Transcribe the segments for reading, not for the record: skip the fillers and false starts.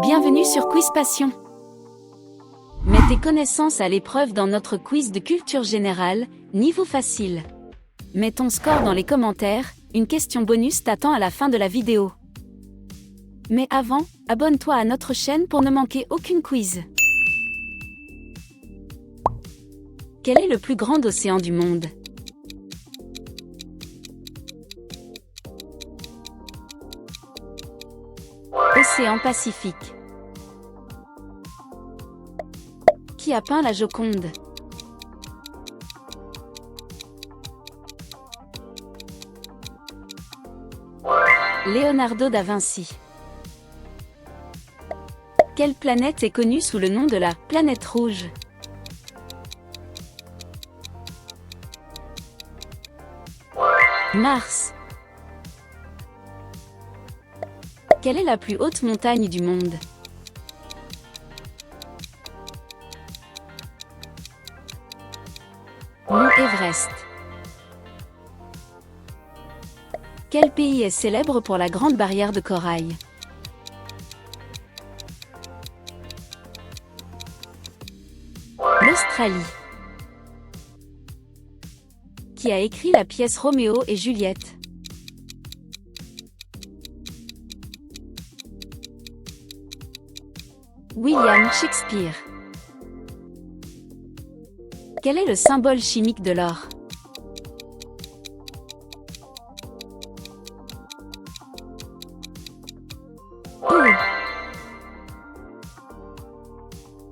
Bienvenue sur Quiz Passion. Mets tes connaissances à l'épreuve dans notre quiz de culture générale, niveau facile. Mets ton score dans les commentaires, une question bonus t'attend à la fin de la vidéo. Mais avant, abonne-toi à notre chaîne pour ne manquer aucune quiz. Quel est le plus grand océan du monde? Océan Pacifique. Qui a peint la Joconde? Leonardo da Vinci. Quelle planète est connue sous le nom de la planète rouge? Mars. Quelle est la plus haute montagne du monde? Mont Everest. Quel pays est célèbre pour la Grande Barrière de Corail? L'Australie. Qui a écrit la pièce Roméo et Juliette? William Shakespeare. Quel est le symbole chimique de l'or?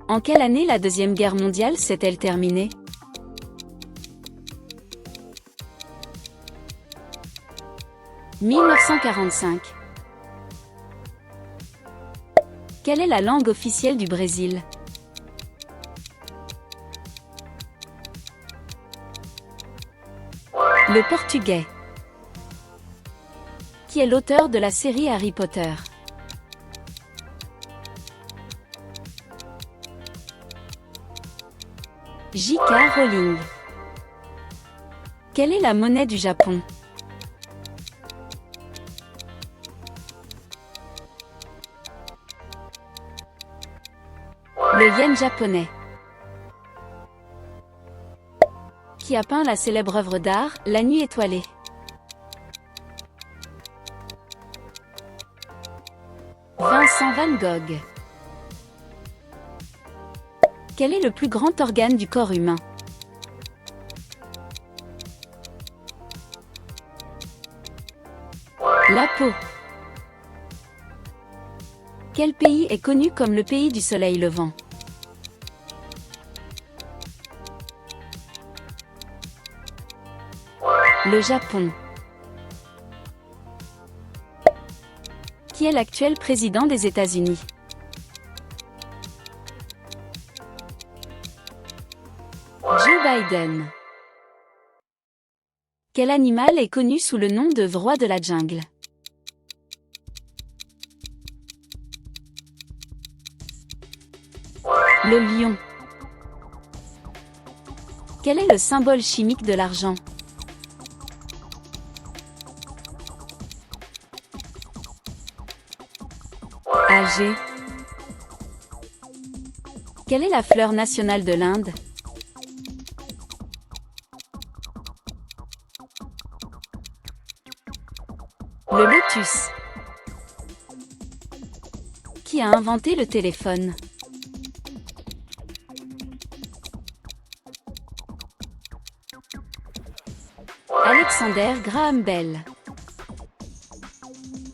En quelle année la Deuxième Guerre mondiale s'est-elle terminée? « 1945. Quelle est la langue officielle du Brésil? Le portugais. Qui est l'auteur de la série Harry Potter? J.K. Rowling. Quelle est la monnaie du Japon? Le yen japonais. Qui a peint la célèbre œuvre d'art, La Nuit étoilée? Vincent van Gogh. Quel est le plus grand organe du corps humain? La peau. Quel pays est connu comme le pays du soleil levant? Le Japon. Qui est l'actuel président des États-Unis? Joe Biden. Quel animal est connu sous le nom de roi de la jungle? Le lion. Quel est le symbole chimique de l'argent? Ag. Quelle est la fleur nationale de l'Inde? Le lotus. Qui a inventé le téléphone? Alexander Graham Bell.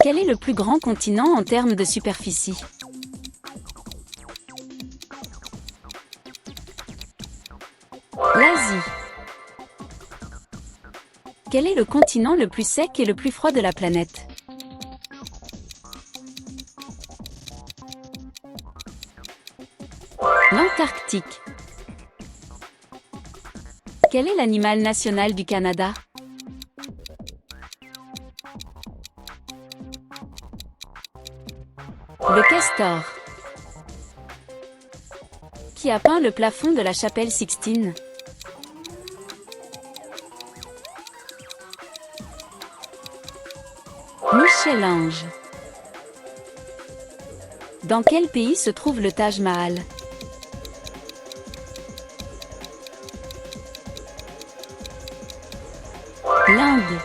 Quel est le plus grand continent en termes de superficie? L'Asie. Quel est le continent le plus sec et le plus froid de la planète? L'Antarctique. Quel est l'animal national du Canada? Le castor. Qui a peint le plafond de la chapelle Sixtine? Michel-Ange. Dans quel pays se trouve le Taj Mahal? L'Inde.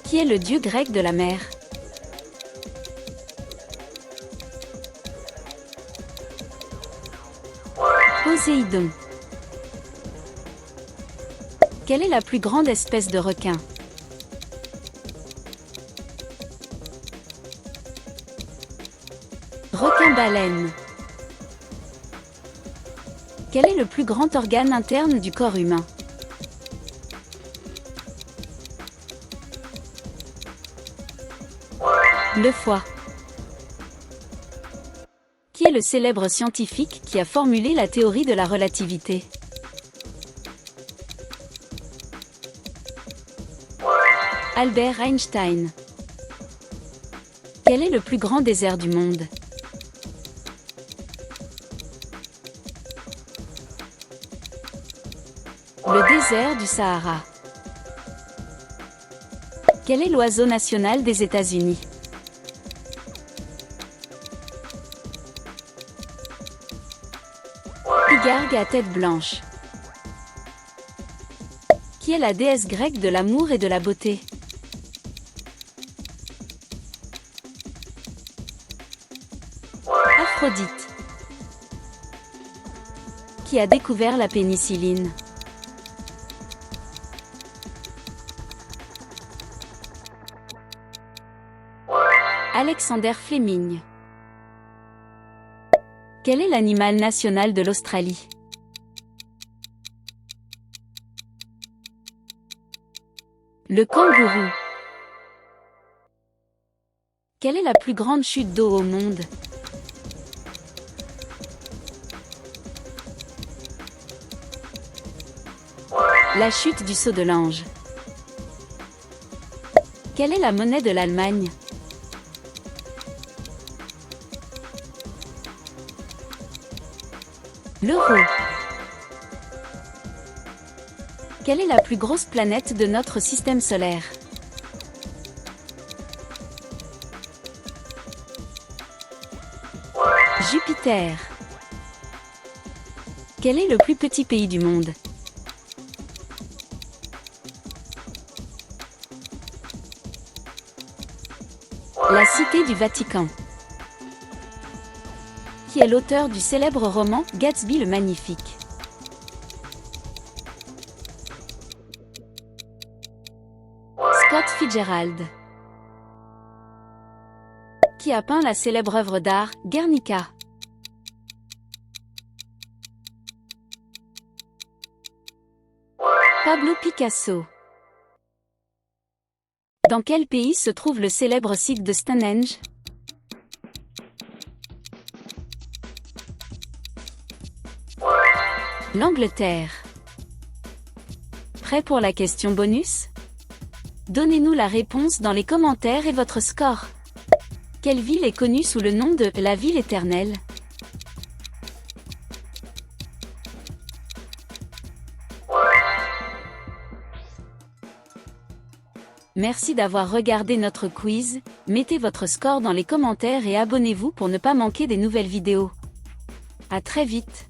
Qui est le dieu grec de la mer? Poséidon. Quelle est la plus grande espèce de requin? Requin-baleine. Quel est le plus grand organe interne du corps humain? Le foie. Qui est le célèbre scientifique qui a formulé la théorie de la relativité? Albert Einstein. Quel est le plus grand désert du monde? Le désert du Sahara. Quel est l'oiseau national des États-Unis? Pigargue à tête blanche. Qui est la déesse grecque de l'amour et de la beauté? Aphrodite. Qui a découvert la pénicilline? Alexander Fleming. Quel est l'animal national de l'Australie? Le kangourou. Quelle est la plus grande chute d'eau au monde? La chute du Saut de l'Ange. Quelle est la monnaie de l'Allemagne? L'euro. Quelle est la plus grosse planète de notre système solaire? Jupiter. Quel est le plus petit pays du monde? La Cité du Vatican. Qui est l'auteur du célèbre roman Gatsby le Magnifique? Scott Fitzgerald. Qui a peint la célèbre œuvre d'art Guernica? Pablo Picasso. Dans quel pays se trouve le célèbre site de Stonehenge? L'Angleterre. Prêt pour la question bonus? Donnez-nous la réponse dans les commentaires et votre score. Quelle ville est connue sous le nom de la ville éternelle? Merci d'avoir regardé notre quiz, mettez votre score dans les commentaires et abonnez-vous pour ne pas manquer des nouvelles vidéos. À très vite.